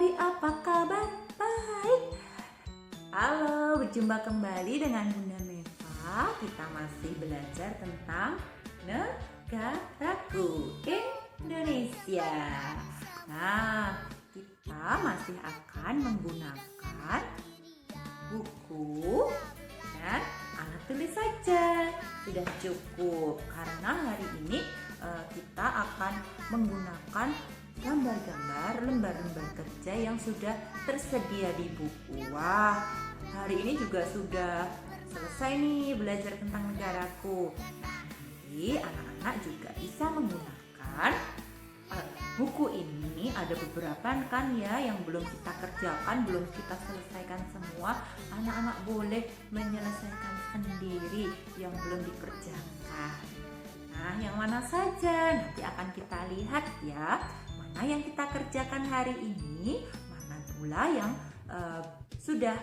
Hari apa kabar? Baik. Halo, berjumpa kembali dengan Bunda Meva. Kita masih belajar tentang negaraku, Indonesia. Nah, kita masih akan menggunakan buku dan alat tulis saja. Sudah cukup karena hari ini kita akan menggunakan gambar-gambar lembar-lembar kerja yang sudah tersedia di buku. Wah, hari ini juga sudah selesai nih belajar tentang negaraku. Jadi anak-anak juga bisa menggunakan buku ini. Ada beberapa kan ya yang belum kita kerjakan, belum kita selesaikan semua. Anak-anak boleh menyelesaikan sendiri yang belum dikerjakan. Nah, yang mana saja nanti akan kita lihat ya. Mana yang kita kerjakan hari ini, mana pula yang sudah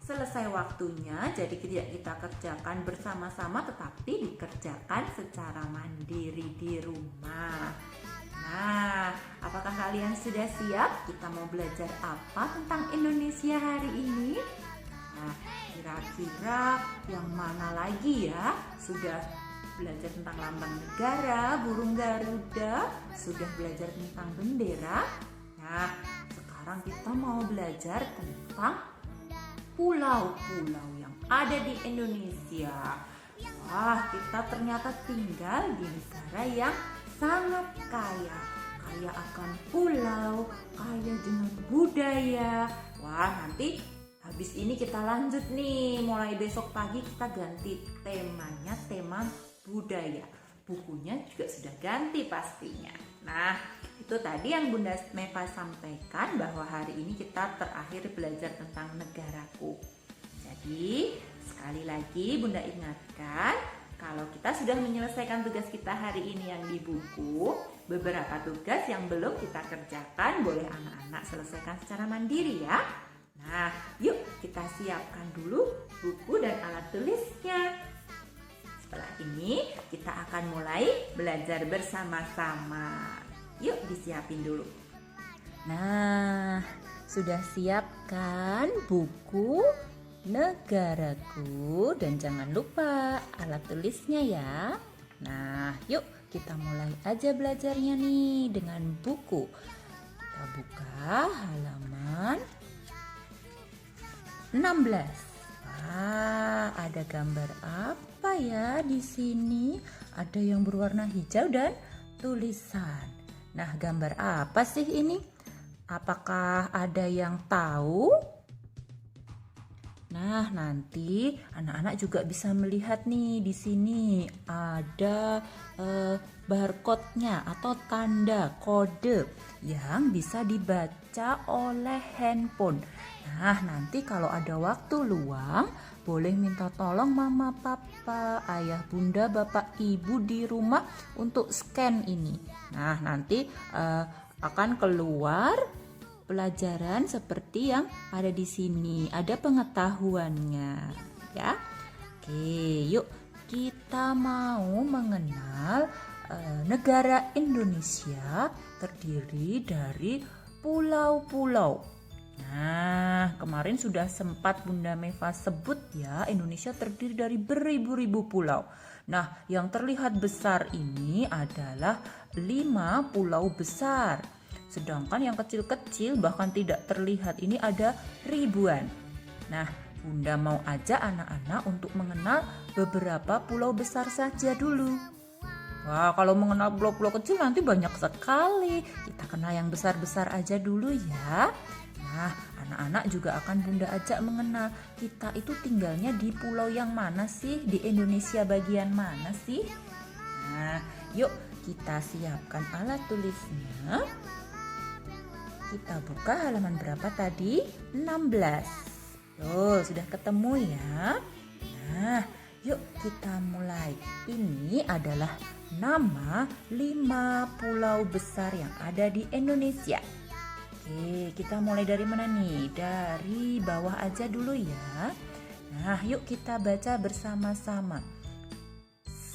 selesai waktunya. Jadi tidak kita kerjakan bersama-sama, tetapi dikerjakan secara mandiri di rumah. Nah, apakah kalian sudah siap? Kita mau belajar apa tentang Indonesia hari ini? Nah, kira-kira yang mana lagi ya? Sudah belajar tentang lambang negara, burung Garuda, sudah belajar tentang bendera. Nah, sekarang kita mau belajar tentang pulau-pulau yang ada di Indonesia. Wah, kita ternyata tinggal di negara yang sangat kaya. Kaya akan pulau, kaya dengan budaya. Wah, nanti habis ini kita lanjut nih. Mulai besok pagi kita ganti temanya, tema budaya. Bukunya juga sudah ganti pastinya. Nah, itu tadi yang Bunda Meva sampaikan bahwa hari ini kita terakhir belajar tentang negaraku. Jadi, sekali lagi Bunda ingatkan, kalau kita sudah menyelesaikan tugas kita hari ini yang di buku, beberapa tugas yang belum kita kerjakan boleh anak-anak selesaikan secara mandiri ya. Nah, yuk kita siapkan dulu buku dan alat tulisnya. Setelah ini kita akan mulai belajar bersama-sama. Yuk disiapin dulu. Nah, sudah siapkan buku negaraku dan jangan lupa alat tulisnya ya. Nah, yuk kita mulai aja belajarnya nih dengan buku. Kita buka halaman 16. Wah, ada gambar apa ya di sini? Ada yang berwarna hijau dan tulisan. Nah, gambar apa sih ini? Apakah ada yang tahu? Nah, nanti anak-anak juga bisa melihat nih di sini ada barcode-nya atau tanda kode yang bisa dibaca oleh handphone. Nah, nanti kalau ada waktu luang, boleh minta tolong mama, papa, ayah, bunda, bapak, ibu di rumah untuk scan ini. Nah, nanti akan keluar pelajaran seperti yang ada di sini. Ada pengetahuannya, ya. Oke, yuk kita mau mengenal negara Indonesia terdiri dari pulau-pulau. Nah, kemarin sudah sempat Bunda Meva sebut ya, Indonesia terdiri dari beribu-ribu pulau. Nah, yang terlihat besar ini adalah 5 pulau besar. Sedangkan yang kecil-kecil bahkan tidak terlihat ini ada ribuan. Nah, Bunda mau ajak anak-anak untuk mengenal beberapa pulau besar saja dulu. Wah, kalau mengenal pulau-pulau kecil nanti banyak sekali. Kita kenal yang besar-besar aja dulu ya. Nah, anak-anak juga akan Bunda ajak mengenal kita itu tinggalnya di pulau yang mana sih? Di Indonesia bagian mana sih? Nah, yuk kita siapkan alat tulisnya. Kita buka halaman berapa tadi? 16. Tuh, sudah ketemu ya. Nah, yuk kita mulai. Ini adalah nama 5 pulau besar yang ada di Indonesia. Oke, kita mulai dari mana nih? Dari bawah aja dulu ya. Nah, yuk kita baca bersama-sama.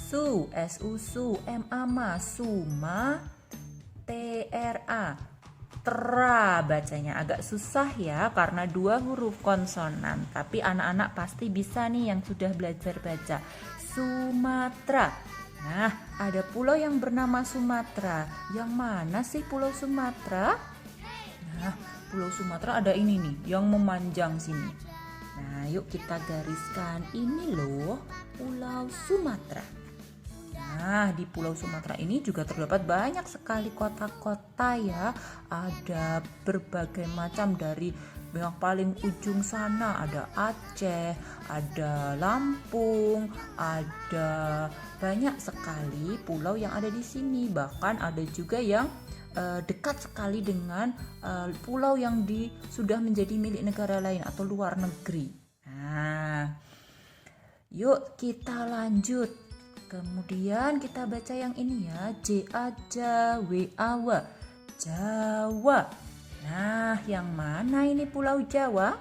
S-U-S-U, M-A-M-A, Suma, T-R-A. Tra bacanya agak susah ya karena 2 huruf konsonan. Tapi anak-anak pasti bisa nih yang sudah belajar baca. Sumatera. Nah, ada pulau yang bernama Sumatera. Yang mana sih Pulau Sumatera? Nah, Pulau Sumatera ada ini nih yang memanjang sini. Nah, yuk kita gariskan. Ini loh Pulau Sumatera. Nah, di Pulau Sumatera ini juga terdapat banyak sekali kota-kota ya. Ada berbagai macam dari yang paling ujung sana ada Aceh, ada Lampung, ada banyak sekali pulau yang ada di sini. Bahkan ada juga yang dekat sekali dengan pulau yang sudah menjadi milik negara lain atau luar negeri. Nah, yuk kita lanjut. Kemudian kita baca yang ini ya, J aja, W awa, Jawa. Nah, yang mana ini Pulau Jawa?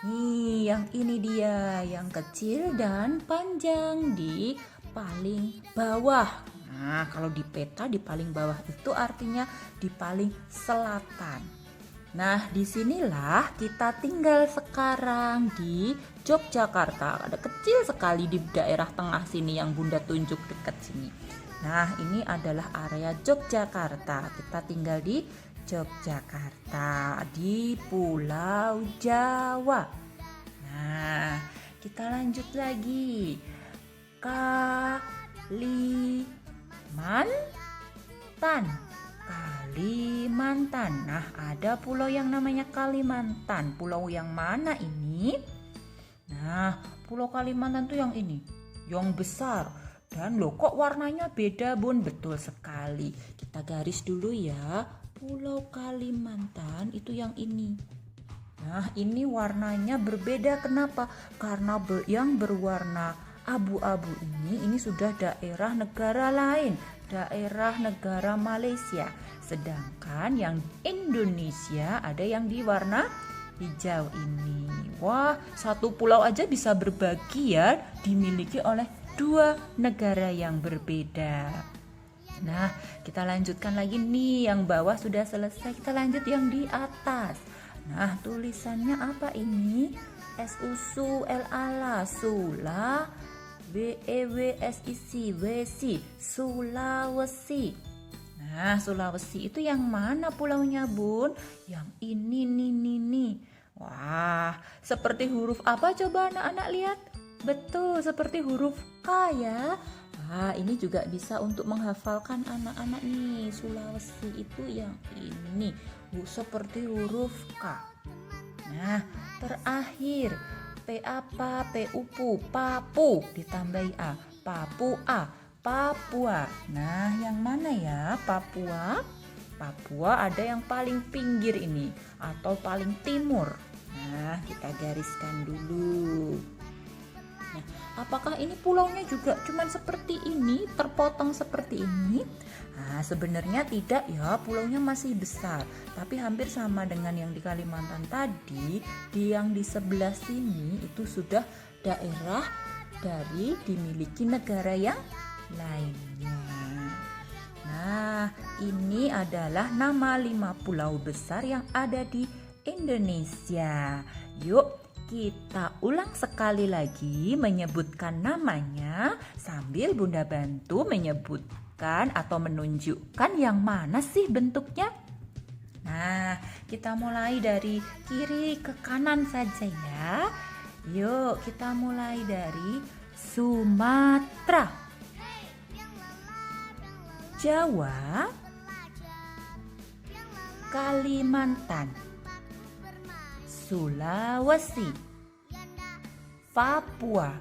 Nih, yang ini dia, yang kecil dan panjang di paling bawah. Nah, kalau di peta di paling bawah itu artinya di paling selatan. Nah, disinilah kita tinggal sekarang di Yogyakarta. Ada kecil sekali di daerah tengah sini yang Bunda tunjuk dekat sini. Nah, ini adalah area Yogyakarta. Kita tinggal di Yogyakarta, di Pulau Jawa. Nah, kita lanjut lagi. Kalimantan. Kalimantan. Nah, ada pulau yang namanya Kalimantan. Pulau yang mana ini? Nah, Pulau Kalimantan tuh yang ini, yang besar. Dan loh kok warnanya beda Bun? Betul sekali. Kita garis dulu ya. Pulau Kalimantan itu yang ini. Nah, ini warnanya berbeda. Kenapa? Karena yang berwarna abu-abu ini sudah daerah negara lain, daerah negara Malaysia. Sedangkan yang Indonesia ada yang di warna hijau ini. Wah, satu pulau aja bisa berbagi ya, dimiliki oleh 2 negara yang berbeda. Nah, kita lanjutkan lagi nih, yang bawah sudah selesai, kita lanjut yang di atas. Nah, tulisannya apa ini? S-U-S-U-L-A-L-A, Sula, W-E-W-S-I-C, Sulawesi. Nah, Sulawesi itu yang mana pulaunya Bun? Yang ini nih. Wah, seperti huruf apa coba anak-anak lihat? Betul, seperti huruf K ya. Wah, ini juga bisa untuk menghafalkan anak-anak nih. Sulawesi itu yang ini, seperti huruf K. Nah, terakhir P apa? P upu, Papu ditambahi A, Papua, Papua. Nah, yang mana ya Papua? Papua ada yang paling pinggir ini atau paling timur. Nah, kita gariskan dulu. Nah, apakah ini pulaunya juga cuman seperti ini, terpotong seperti ini? Nah, sebenarnya tidak ya, pulaunya masih besar, tapi hampir sama dengan yang di Kalimantan tadi. Yang di sebelah sini itu sudah daerah dari dimiliki negara yang lainnya. Nah, ini adalah nama 5 pulau besar yang ada di Indonesia. Yuk, kita ulang sekali lagi menyebutkan namanya sambil Bunda bantu menyebutkan atau menunjukkan yang mana sih bentuknya. Nah, kita mulai dari kiri ke kanan saja ya. Yuk, kita mulai dari Sumatera, Jawa, Kalimantan, Sulawesi, Papua.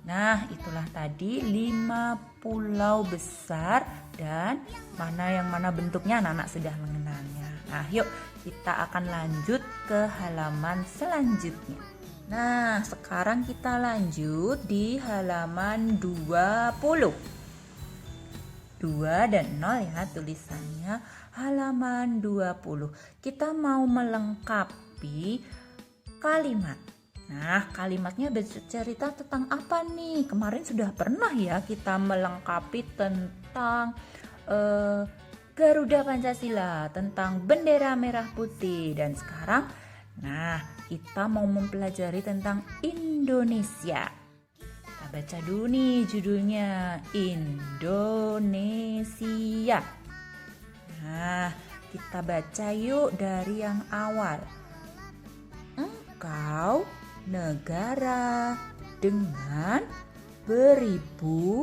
Nah, itulah tadi 5 pulau besar dan yang mana bentuknya anak-anak sudah mengenalnya. Nah, yuk kita akan lanjut ke halaman selanjutnya. Nah, sekarang kita lanjut di halaman 20. 2 dan 0 ya tulisannya. Halaman 20. Kita mau melengkapi kalimat. Nah, kalimatnya bercerita tentang apa nih? Kemarin sudah pernah ya kita melengkapi tentang Garuda Pancasila, tentang bendera merah putih. Dan sekarang, kita mau mempelajari tentang Indonesia. Kita baca dulu nih judulnya, Indonesia. Kita baca yuk dari yang awal. Engkau negara dengan beribu-ribu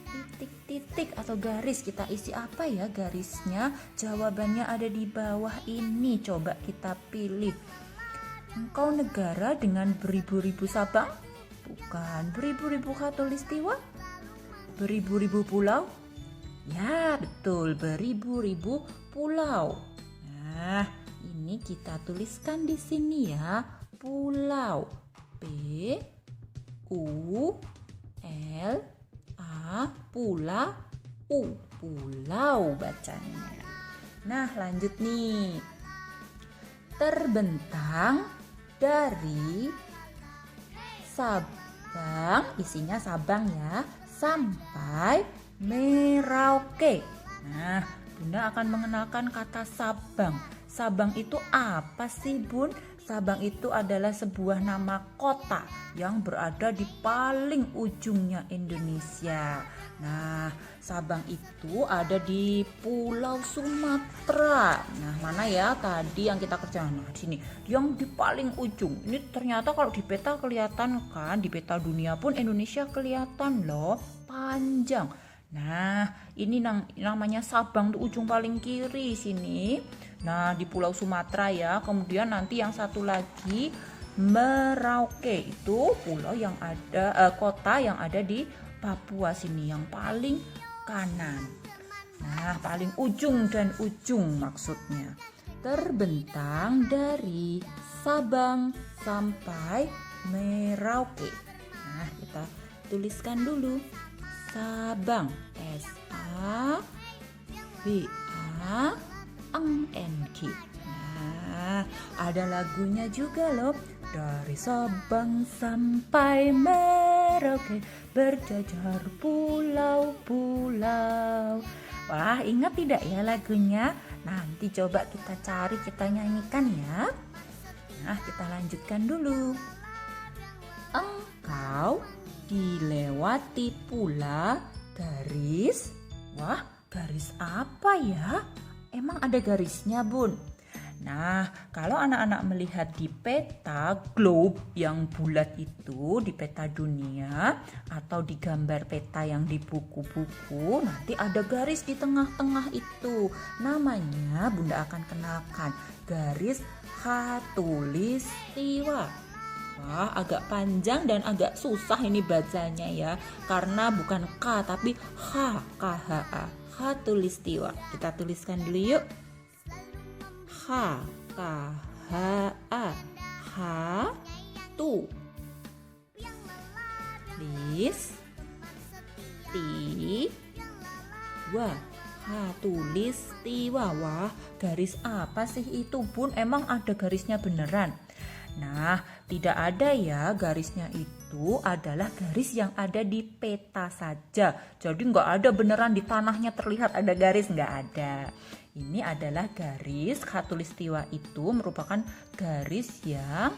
titik-titik atau garis. Kita isi apa ya garisnya? Jawabannya ada di bawah ini. Coba kita pilih. Engkau negara dengan beribu-ribu sabang? Bukan. Beribu-ribu khatulistiwa? Beribu-ribu pulau? Ya, betul. Beribu-ribu pulau. Nah, ini kita tuliskan di sini ya. Pulau. P U L A, pulau, pulau bacanya. Nah, lanjut nih. Terbentang dari Sabang, isinya Sabang ya, sampai Merauke. Nah, Bunda akan mengenalkan kata Sabang. Sabang itu apa sih, Bun? Sabang itu adalah sebuah nama kota yang berada di paling ujungnya Indonesia. Nah, Sabang itu ada di Pulau Sumatera. Nah, mana ya tadi yang kita kerjakan? Nah, di sini yang di paling ujung. Ini ternyata kalau di peta kelihatan kan, di peta dunia pun Indonesia kelihatan loh, panjang. Nah, ini namanya Sabang di ujung paling kiri sini. Nah, di Pulau Sumatera ya. Kemudian nanti yang satu lagi Merauke, itu pulau yang ada kota yang ada di Papua sini yang paling kanan. Nah, paling ujung dan ujung maksudnya. Terbentang dari Sabang sampai Merauke. Nah, kita tuliskan dulu. Sabang, S-A-B-A-N-G. Nah, ada lagunya juga loh. Dari Sabang sampai Merauke berjajar pulau-pulau. Wah, ingat tidak ya lagunya? Nanti coba kita cari, kita nyanyikan ya. Nah, kita lanjutkan dulu. Engkau dilewati pula garis. Wah, garis apa ya? Emang ada garisnya, Bun? Nah, kalau anak-anak melihat di peta globe yang bulat itu, di peta dunia, atau di gambar peta yang di buku-buku, nanti ada garis di tengah-tengah itu. Namanya Bunda akan kenalkan, garis khatulistiwa. Wah, agak panjang dan agak susah ini bacanya ya, karena bukan K tapi H, K-H-A, khatulistiwa. Kita tuliskan dulu yuk. H, K-H-A, H, tu, lis, ti, wa, khatulistiwa. Wah, garis apa sih itu, Bun? Emang ada garisnya beneran? Nah, tidak ada ya, garisnya itu adalah garis yang ada di peta saja. Jadi nggak ada beneran di tanahnya terlihat ada garis, nggak ada. Ini adalah garis khatulistiwa, itu merupakan garis yang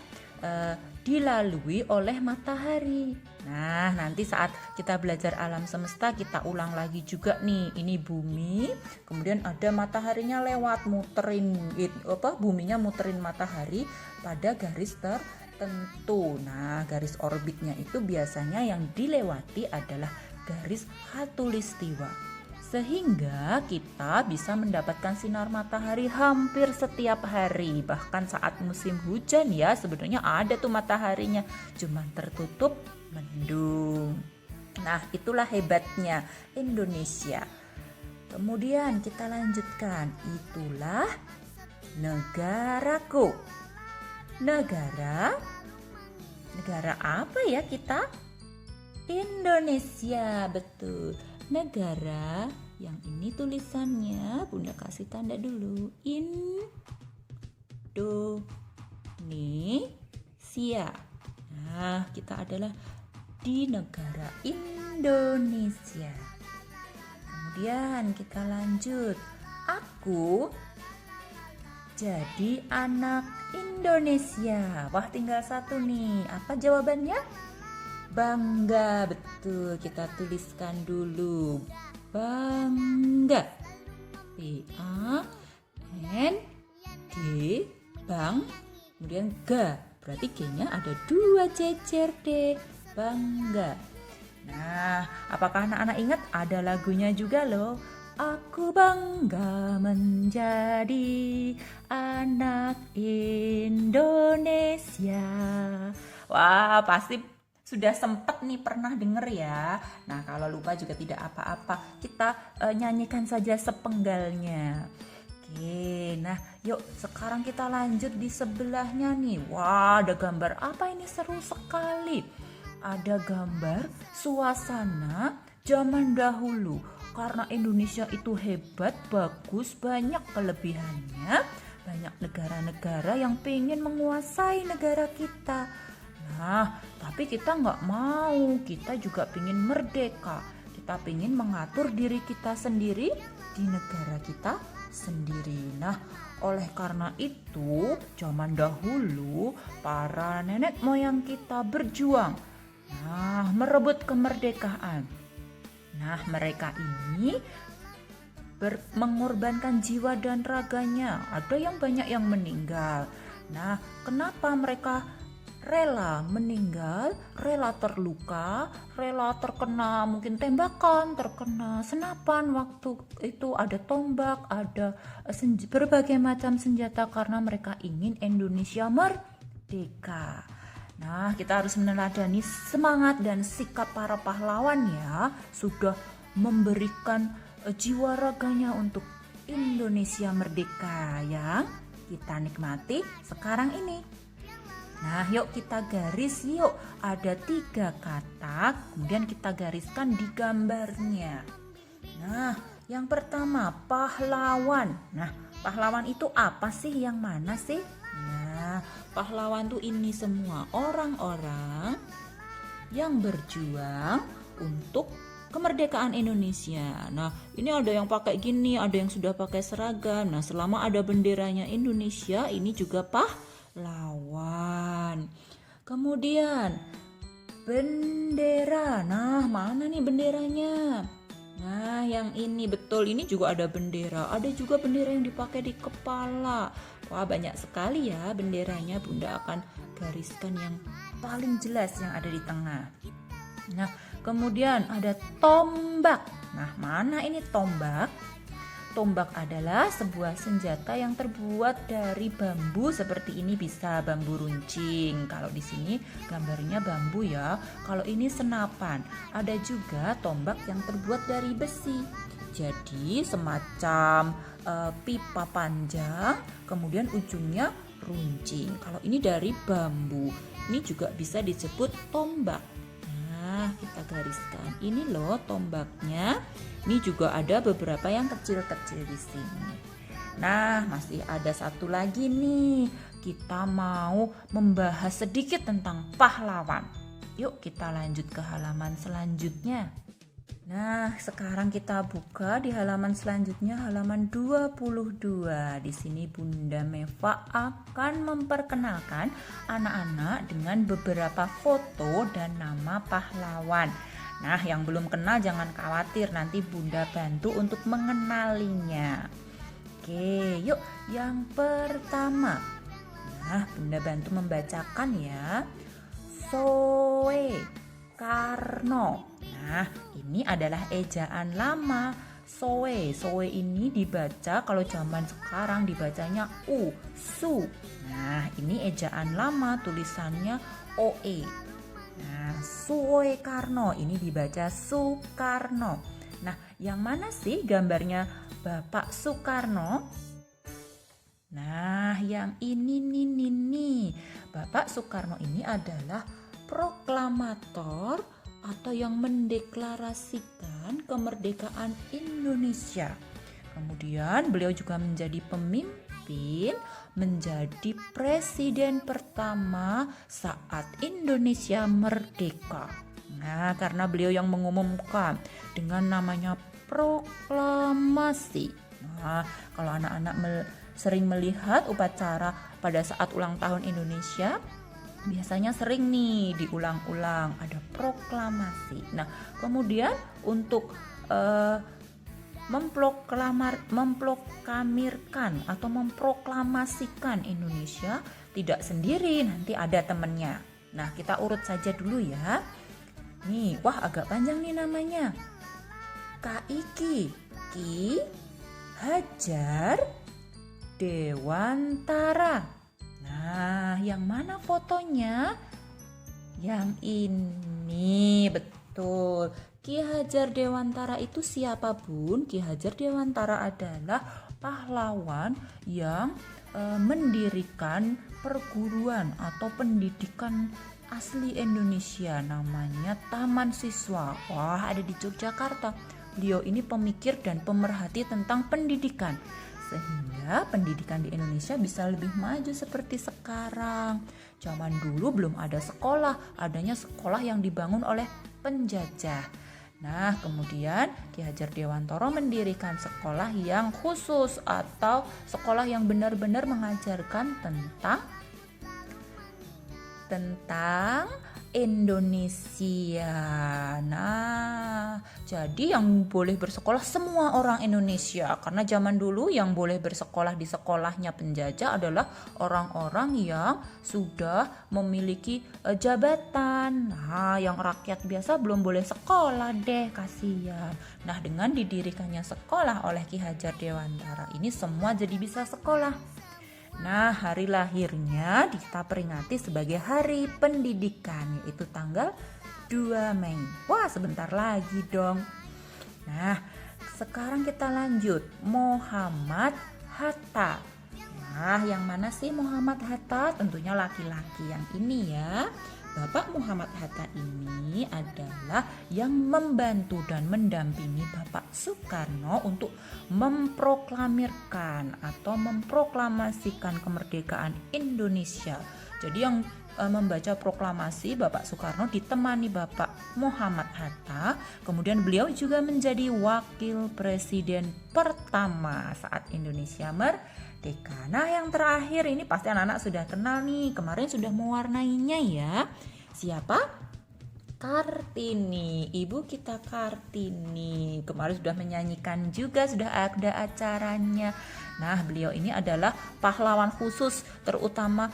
dilalui oleh matahari. Nah, nanti saat kita belajar alam semesta kita ulang lagi juga nih. Ini bumi, kemudian ada mataharinya lewat, muterin buminya muterin matahari pada garis tertentu. Nah, garis orbitnya itu biasanya yang dilewati adalah garis khatulistiwa. Sehingga kita bisa mendapatkan sinar matahari hampir setiap hari. Bahkan saat musim hujan ya, sebenarnya ada tuh mataharinya, cuma tertutup mendung. Nah, itulah hebatnya Indonesia. Kemudian kita lanjutkan, itulah negaraku. Negara apa ya kita? Indonesia, betul. Negara yang ini tulisannya Bunda kasih tanda dulu, Indonesia. Nah, kita adalah di negara Indonesia. Kemudian kita lanjut. Aku jadi anak Indonesia. Wah, tinggal satu nih. Apa jawabannya? Bangga. Betul, kita tuliskan dulu. Bangga. B-A-N-G, bang, kemudian ga. Berarti G-nya ada 2 cecer deh. Bangga. Nah, apakah anak-anak ingat? Ada lagunya juga loh. Aku bangga menjadi anak Indonesia. Wah, pasti sudah sempat nih pernah denger ya. Nah, kalau lupa juga tidak apa-apa. Kita nyanyikan saja sepenggalnya. Oke, nah yuk sekarang kita lanjut di sebelahnya nih. Wah, ada gambar apa ini, seru sekali. Ada gambar suasana zaman dahulu. Karena Indonesia itu hebat, bagus, banyak kelebihannya. Banyak negara-negara yang pengen menguasai negara kita. Nah, tapi kita nggak mau. Kita juga pengen merdeka. Kita pengen mengatur diri kita sendiri di negara kita sendiri. Nah, oleh karena itu, zaman dahulu para nenek moyang kita berjuang. Nah, merebut kemerdekaan. Nah, mereka ini mengorbankan jiwa dan raganya. Ada yang banyak yang meninggal. Nah, kenapa mereka rela meninggal, rela terluka, rela terkena mungkin tembakan, terkena senapan, waktu itu ada tombak, ada berbagai macam senjata karena mereka ingin Indonesia merdeka. Nah, kita harus meneladani semangat dan sikap para pahlawan ya, sudah memberikan jiwa raganya untuk Indonesia merdeka yang kita nikmati sekarang ini. Nah, yuk kita garis yuk. Ada 3 kata, kemudian kita gariskan di gambarnya. Nah, yang pertama pahlawan. Nah, pahlawan itu apa sih? Yang mana sih? Nah, pahlawan tuh ini semua orang-orang yang berjuang untuk kemerdekaan Indonesia. Nah, ini ada yang pakai gini, ada yang sudah pakai seragam. Nah, selama ada benderanya Indonesia, ini juga pahlawan. Kemudian bendera. Nah, mana nih benderanya? Nah, yang ini betul, ini juga ada bendera. Ada juga bendera yang dipakai di kepala. Wah, banyak sekali ya benderanya. Bunda akan gariskan yang paling jelas yang ada di tengah. Nah, kemudian ada tombak. Nah, mana ini tombak? Tombak adalah sebuah senjata yang terbuat dari bambu seperti ini, bisa bambu runcing. Kalau di sini gambarnya bambu ya. Kalau ini senapan. Ada juga tombak yang terbuat dari besi. Jadi semacam pipa panjang, kemudian ujungnya runcing. Kalau ini dari bambu, ini juga bisa disebut tombak. Nah, kita gariskan. Ini loh tombaknya. Ini juga ada beberapa yang kecil-kecil di sini. Nah, masih ada satu lagi nih. Kita mau membahas sedikit tentang pahlawan. Yuk kita lanjut ke halaman selanjutnya. Nah, sekarang kita buka di halaman selanjutnya, halaman 22. Di sini Bunda Meva akan memperkenalkan anak-anak dengan beberapa foto dan nama pahlawan. Nah, yang belum kenal jangan khawatir, nanti Bunda bantu untuk mengenalinya. Oke, yuk yang pertama. Nah, Bunda bantu membacakan ya. Soekarno. Nah, ini adalah ejaan lama. Soe ini dibaca, kalau zaman sekarang dibacanya su. Nah, ini ejaan lama, tulisannya oe. Nah, Soekarno ini dibaca Soekarno. Nah, yang mana sih gambarnya Bapak Soekarno? Nah, yang ini nih. Bapak Soekarno ini adalah proklamator atau yang mendeklarasikan kemerdekaan Indonesia. Kemudian beliau juga menjadi pemimpin, menjadi presiden pertama saat Indonesia merdeka. Nah, karena beliau yang mengumumkan dengan namanya proklamasi. Nah, kalau anak-anak sering melihat upacara pada saat ulang tahun Indonesia, biasanya sering nih diulang-ulang, ada proklamasi. Nah, kemudian untuk memproklamirkan atau memproklamasikan Indonesia tidak sendiri, nanti ada temennya. Nah, kita urut saja dulu ya. Nih, wah agak panjang nih namanya. KIKI, Ki Hajar Dewantara. Nah, yang mana fotonya? Yang ini, betul. Ki Hajar Dewantara itu siapa, Bun? Ki Hajar Dewantara adalah pahlawan yang mendirikan perguruan atau pendidikan asli Indonesia, namanya Taman Siswa. Wah, ada di Yogyakarta. Beliau ini pemikir dan pemerhati tentang pendidikan, sehingga pendidikan di Indonesia bisa lebih maju seperti sekarang. Zaman dulu belum ada sekolah, adanya sekolah yang dibangun oleh penjajah. Nah, kemudian Ki Hajar Dewantara mendirikan sekolah yang khusus atau sekolah yang benar-benar mengajarkan tentang Indonesia. Nah, jadi yang boleh bersekolah semua orang Indonesia, karena zaman dulu yang boleh bersekolah di sekolahnya penjajah adalah orang-orang yang sudah memiliki jabatan. Nah, yang rakyat biasa belum boleh sekolah deh, kasihan. Nah, dengan didirikannya sekolah oleh Ki Hajar Dewantara ini semua jadi bisa sekolah. Nah, hari lahirnya kita peringati sebagai Hari Pendidikan, yaitu tanggal 2 Mei. Wah, sebentar lagi dong. Nah, sekarang kita lanjut. Muhammad Hatta. Nah, yang mana sih Muhammad Hatta? Tentunya laki-laki yang ini ya. Bapak Muhammad Hatta ini adalah yang membantu dan mendampingi Bapak Soekarno untuk memproklamirkan atau memproklamasikan kemerdekaan Indonesia. Jadi yang membaca proklamasi Bapak Soekarno ditemani Bapak Muhammad Hatta. Kemudian beliau juga menjadi wakil presiden pertama saat Indonesia merdeka. Nah, yang terakhir ini pasti anak-anak sudah kenal nih, kemarin sudah mewarnainya ya. Siapa? Kartini, ibu kita Kartini. Kemarin sudah menyanyikan juga, sudah ada acaranya. Nah, beliau ini adalah pahlawan khusus terutama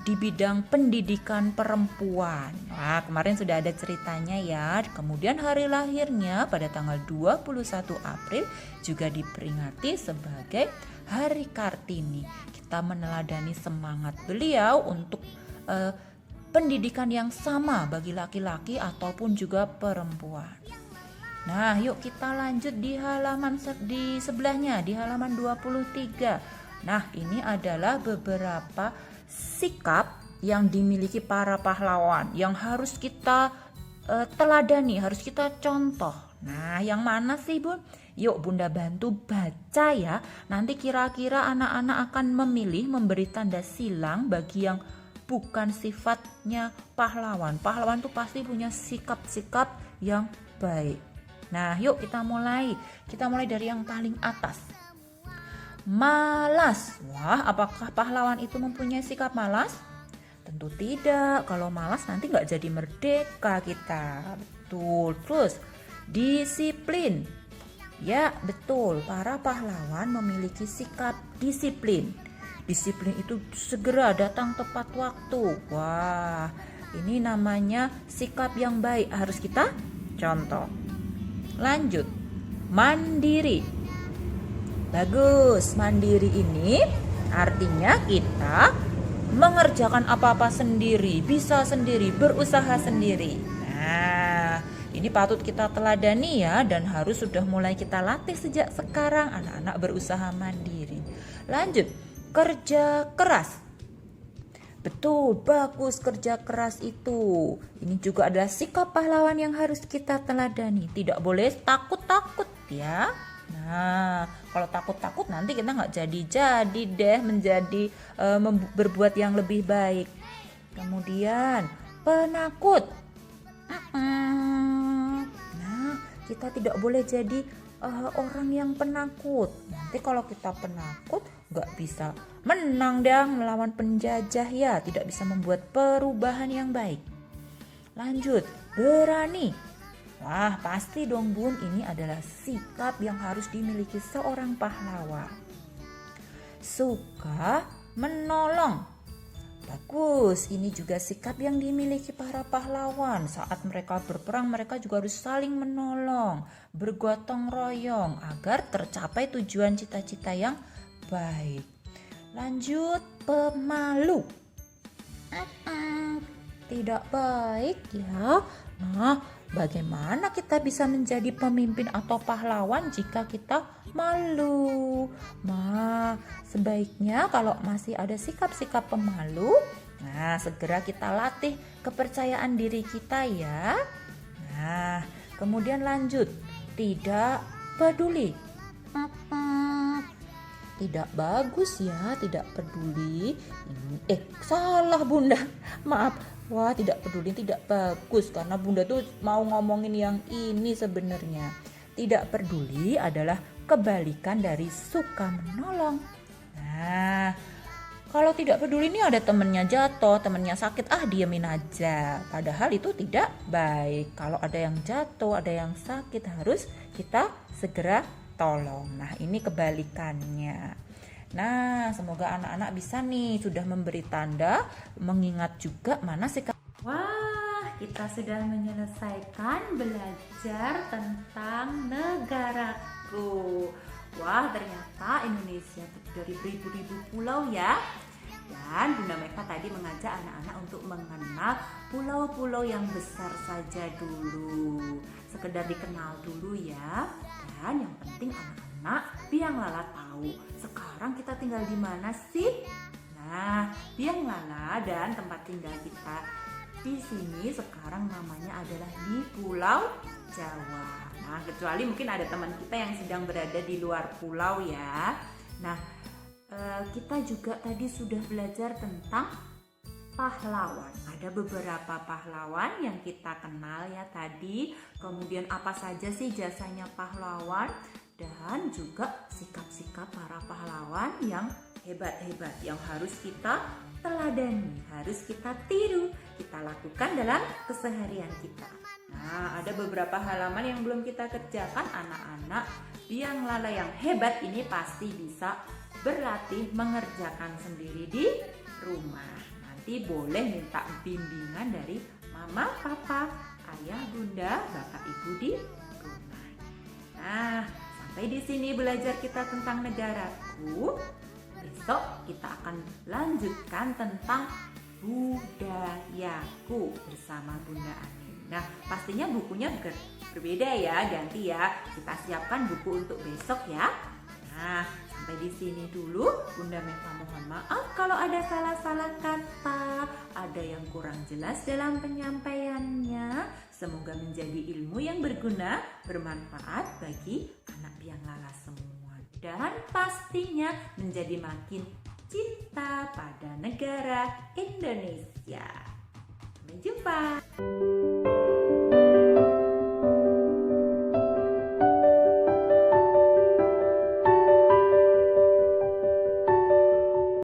di bidang pendidikan perempuan. Nah, kemarin sudah ada ceritanya ya. Kemudian hari lahirnya pada tanggal 21 April juga diperingati sebagai Hari Kartini. Kita meneladani semangat beliau untuk pendidikan yang sama bagi laki-laki ataupun juga perempuan. Nah, yuk kita lanjut di halaman di sebelahnya, di halaman 23. Nah, ini adalah beberapa sikap yang dimiliki para pahlawan yang harus kita teladani, harus kita contoh. Nah, yang mana sih, Bun? Yuk Bunda bantu baca ya. Nanti kira-kira anak-anak akan memilih memberi tanda silang bagi yang bukan sifatnya pahlawan. Pahlawan tuh pasti punya sikap-sikap yang baik. Nah, yuk kita mulai. Kita mulai dari yang paling atas. Malas. Wah, apakah pahlawan itu mempunyai sikap malas? Tentu tidak. Kalau malas nanti nggak jadi merdeka kita. Betul. Terus, disiplin. Ya, betul. Para pahlawan memiliki sikap disiplin. Disiplin itu segera datang tepat waktu. Wah, ini namanya sikap yang baik. Harus kita contoh. Lanjut. Mandiri. Bagus, mandiri ini artinya kita mengerjakan apa-apa sendiri, bisa sendiri, berusaha sendiri. Nah, ini patut kita teladani ya, dan harus sudah mulai kita latih sejak sekarang anak-anak berusaha mandiri. Lanjut, kerja keras. Betul, bagus, kerja keras itu. Ini juga adalah sikap pahlawan yang harus kita teladani. Tidak boleh takut-takut ya. Nah, kalau takut-takut nanti kita nggak jadi deh menjadi berbuat yang lebih baik. Kemudian penakut. Nah, kita tidak boleh jadi orang yang penakut. Nanti kalau kita penakut nggak bisa menang dong melawan penjajah ya, tidak bisa membuat perubahan yang baik. Lanjut, berani. Wah, pasti dong Bun, ini adalah sikap yang harus dimiliki seorang pahlawan. Suka menolong. Bagus, ini juga sikap yang dimiliki para pahlawan. Saat mereka berperang, mereka juga harus saling menolong, bergotong royong agar tercapai tujuan cita-cita yang baik. Lanjut, pemalu. Tidak baik ya. Nah, bagaimana kita bisa menjadi pemimpin atau pahlawan jika kita malu? Nah, sebaiknya kalau masih ada sikap-sikap pemalu, nah segera kita latih kepercayaan diri kita ya. Nah, kemudian lanjut, tidak peduli. Tidak bagus ya, tidak peduli. Salah Bunda. Maaf. Wah, tidak peduli, tidak bagus karena Bunda tuh mau ngomongin yang ini sebenarnya. Tidak peduli adalah kebalikan dari suka menolong. Nah, kalau tidak peduli ini ada temennya jatuh, temennya sakit, diemin aja. Padahal itu tidak baik. Kalau ada yang jatuh, ada yang sakit, harus kita segera tolong. Nah, ini kebalikannya. Nah, semoga anak-anak bisa nih sudah memberi tanda, mengingat juga mana sikap. Wah, kita sudah menyelesaikan belajar tentang negaraku. Wah, ternyata Indonesia dari beribu-ribu pulau ya. Dan Bunda Meka tadi mengajak anak-anak untuk mengenal pulau-pulau yang besar saja dulu. Sekedar dikenal dulu ya. Dan yang penting anak-anak Biang Lala tahu sekarang kita tinggal di mana sih? Nah, Biang Lala dan tempat tinggal kita di sini sekarang namanya adalah di Pulau Jawa. Nah, kecuali mungkin ada teman kita yang sedang berada di luar pulau ya. Nah, kita juga tadi sudah belajar tentang pahlawan. Ada beberapa pahlawan yang kita kenal ya tadi. Kemudian apa saja sih jasanya pahlawan dan juga sikap-sikap para pahlawan yang hebat-hebat yang harus kita teladani, harus kita tiru, kita lakukan dalam keseharian kita. Nah, ada beberapa halaman yang belum kita kerjakan. Anak-anak Biang Lala yang hebat ini pasti bisa berlatih mengerjakan sendiri di rumah. Nanti boleh minta bimbingan dari mama, papa, ayah, bunda, bapak, ibu di rumah. Nah, sampai di sini belajar kita tentang negaraku. Besok kita akan lanjutkan tentang budayaku bersama Bunda Anin. Nah, pastinya bukunya berbeda ya, ganti ya. Kita siapkan buku untuk besok ya. Nah, sampai di sini dulu. Bunda Meka mohon maaf kalau ada salah-salah kata, ada yang kurang jelas dalam penyampaiannya. Semoga menjadi ilmu yang berguna, bermanfaat bagi anak Biang Lala semua. Dan pastinya menjadi makin cinta pada negara Indonesia. Sampai jumpa.